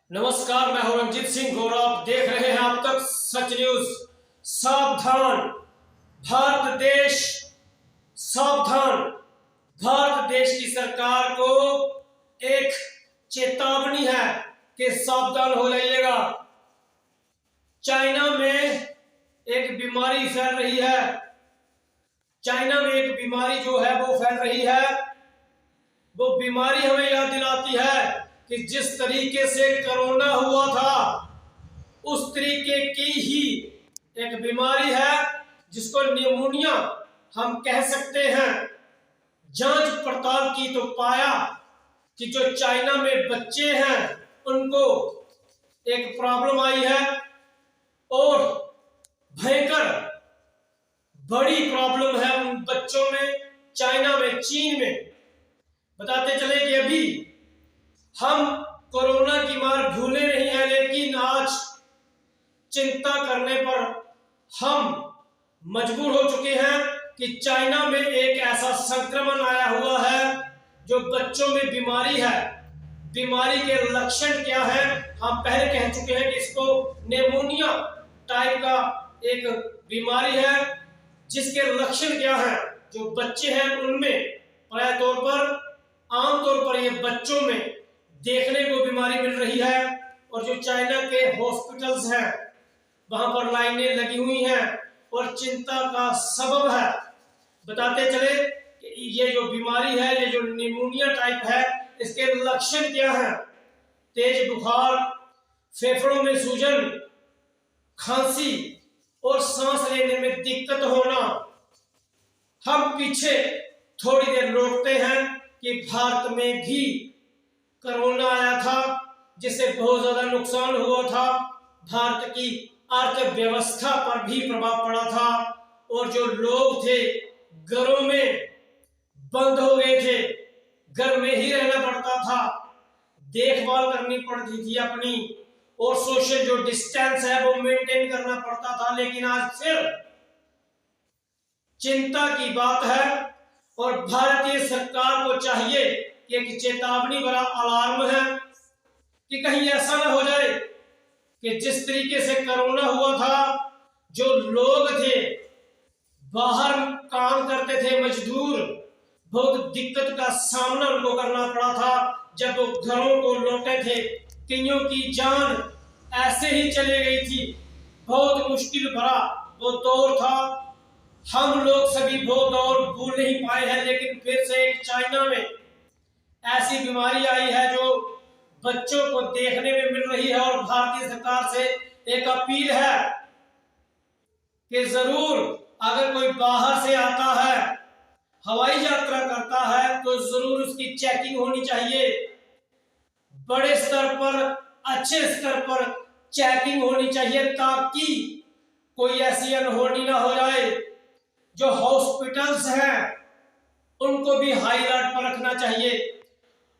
नमस्कार, मैं हूं रंजीत सिंह और आप देख रहे हैं अब तक सच न्यूज। सावधान भारत देश, सावधान। भारत देश की सरकार को एक चेतावनी है कि सावधान हो जाइएगा। चाइना में एक बीमारी फैल रही है। चाइना में एक बीमारी जो है वो फैल रही है। वो बीमारी हमें याद दिलाती है कि जिस तरीके से कोरोना हुआ था उस तरीके की ही एक बीमारी है जिसको निमोनिया हम कह सकते हैं। जांच पड़ताल की तो पाया कि जो चाइना में बच्चे हैं उनको एक प्रॉब्लम आई है और भयंकर बड़ी प्रॉब्लम है उन बच्चों में, चाइना में, चीन में। बताते चले कि अभी हम कोरोना की मार भूले नहीं है, लेकिन आज चिंता करने पर हम मजबूर हो चुके हैं कि चाइना में एक ऐसा संक्रमण आया हुआ है जो बच्चों में बीमारी है। बीमारी के लक्षण क्या है हम पहले कह चुके हैं कि इसको निमोनिया टाइप का एक बीमारी है, जिसके लक्षण क्या है। जो बच्चे हैं उनमें प्राय तौर पर, आमतौर पर ये बच्चों में देखने को बीमारी मिल रही है और जो चाइना के हॉस्पिटल्स हैं वहां पर लाइनें लगी हुई हैं और चिंता का सबब है। बताते चले कि ये जो बीमारी है, ये जो निमोनिया टाइप है, इसके लक्षण क्या हैं। तेज बुखार, फेफड़ों में सूजन, खांसी और सांस लेने में दिक्कत होना। हम पीछे थोड़ी देर लौटते हैं कि भारत में भी कोरोना आया था जिससे बहुत ज्यादा नुकसान हुआ था। भारत की अर्थव्यवस्था पर भी प्रभाव पड़ा था और जो लोग थे घरों में बंद हो गए थे, घर में ही रहना पड़ता था, देखभाल करनी पड़ती थी अपनी, और सोशल जो डिस्टेंस है वो मेंटेन करना पड़ता था। लेकिन आज फिर चिंता की बात है और भारतीय सरकार को चाहिए कि एक चेतावनी भरा अलार्म है कि कहीं ऐसा ना हो जाए कि जिस तरीके से कोरोना हुआ था, जो लोग थे बाहर काम करते थे, मजदूर, बहुत दिक्कत का सामना उनको करना पड़ा था जब वो घरों को लौटे थे। कईयों की जान ऐसे ही चली गई थी। बहुत मुश्किल भरा वो दौर था। हम लोग सभी वो दौर भूल नहीं पाए हैं, लेकिन फिर से एक चाइना में ऐसी बीमारी आई है जो बच्चों को देखने में मिल रही है और भारतीय सरकार से एक अपील है कि जरूर अगर कोई बाहर से आता है, हवाई यात्रा करता है, तो जरूर उसकी चेकिंग होनी चाहिए। बड़े स्तर पर, अच्छे स्तर पर चेकिंग होनी चाहिए ताकि कोई ऐसी अनहोनी ना हो जाए। जो हॉस्पिटल्स हैं उनको भी हाई अलर्ट पर रखना चाहिए।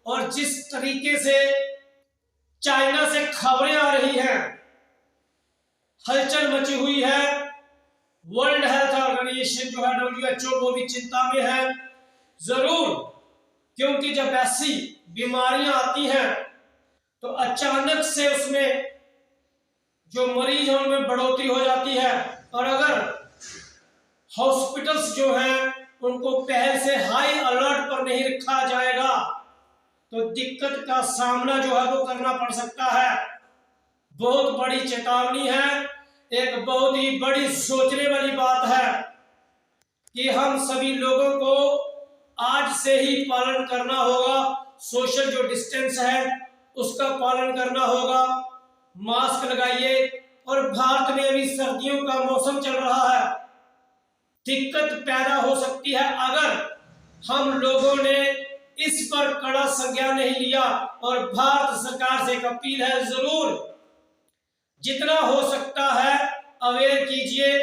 और जिस तरीके से चाइना से खबरें आ रही हैं, हलचल मची हुई है, वर्ल्ड हेल्थ ऑर्गेनाइजेशन जो है WHO वो भी चिंता में है जरूर, क्योंकि जब ऐसी बीमारियां आती हैं तो अचानक से उसमें जो मरीज हैं उनमें बढ़ोतरी हो जाती है। और अगर हॉस्पिटल्स जो हैं उनको पहले से हाई अलर्ट पर नहीं रखा जाएगा तो दिक्कत का सामना जो है वो करना पड़ सकता है। बहुत बड़ी चेतावनी है, एक बहुत ही बड़ी सोचने वाली बात है कि हम सभी लोगों को आज से ही पालन करना होगा। सोशल जो डिस्टेंस है उसका पालन करना होगा, मास्क लगाइए। और भारत में अभी सर्दियों का मौसम चल रहा है, दिक्कत पैदा हो सकती है अगर हम लोगों ने इस पर कड़ा संज्ञान नहीं लिया। और भारत सरकार से एक अपील है, जरूर जितना हो सकता है अवेयर कीजिए।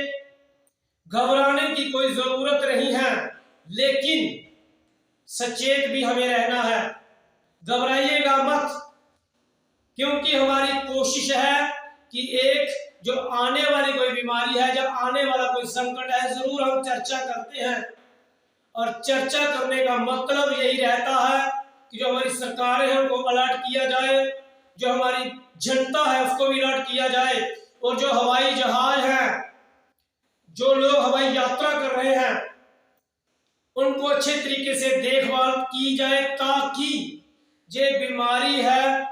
घबराने की कोई जरूरत नहीं है, लेकिन सचेत भी हमें रहना है। घबराइएगा मत, क्योंकि हमारी कोशिश है कि एक जो आने वाली कोई बीमारी है, जब आने वाला कोई संकट है, जरूर हम चर्चा करते हैं। और चर्चा करने का मतलब यही रहता है कि जो हमारी सरकारें हैं उनको अलर्ट किया जाए, जो हमारी जनता है उसको भी अलर्ट किया जाए, और जो हवाई जहाज है, जो लोग हवाई यात्रा कर रहे हैं, उनको अच्छे तरीके से देखभाल की जाए, ताकि ये बीमारी है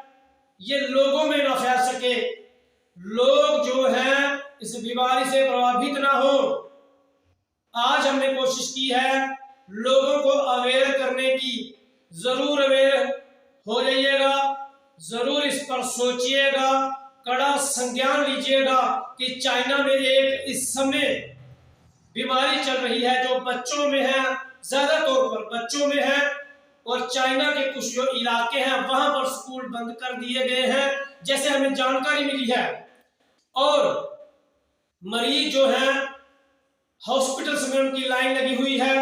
ये लोगों में ना फैल सके, लोग जो हैं इस बीमारी से प्रभावित ना हो। आज हमने कोशिश की है लोगों को अवेयर करने की, जरूर अवेयर हो जाइएगा, जरूर इस पर सोचिएगा, कड़ा संज्ञान लीजिएगा कि चाइना में एक इस समय बीमारी चल रही है जो बच्चों में है, ज्यादा तौर पर बच्चों में है, और चाइना के कुछ जो इलाके हैं वहां पर स्कूल बंद कर दिए गए हैं, जैसे हमें जानकारी मिली है। और मरीज जो है हॉस्पिटल्स में उनकी लाइन लगी हुई है,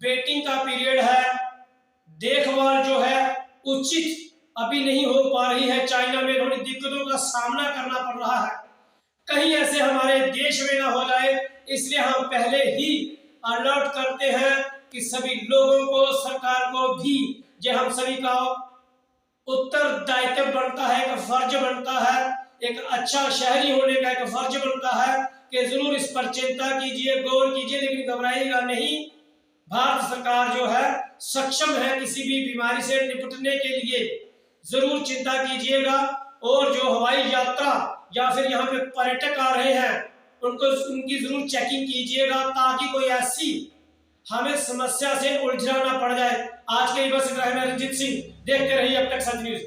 वेटिंग का पीरियड है, देखभाल जो है उचित अभी नहीं हो पा रही है। चाइना में थोड़ी दिक्कतों का सामना करना पड़ रहा है, कहीं ऐसे हमारे देश में ना हो जाए, इसलिए हम पहले ही अलर्ट करते हैं कि सभी लोगों को, सरकार को भी, जो हम सभी का उत्तरदायित्व बनता है, एक फर्ज बनता है, एक अच्छा शहरी होने का एक फर्ज बनता है कि जरूर इस पर चिंता कीजिए, गौर कीजिए, लेकिन घबराइएगा नहीं। भारत सरकार जो है सक्षम है किसी भी बीमारी से निपटने के लिए, जरूर चिंता कीजिएगा। और जो हवाई यात्रा या फिर यहाँ पे पर्यटक आ रहे हैं उनको, उनकी जरूर चेकिंग कीजिएगा, ताकि कोई ऐसी हमें समस्या से उलझना ना पड़ जाए। आज के बस इतना है। मैं रंजीत सिंह, देखते रहिए अब तक सच न्यूज।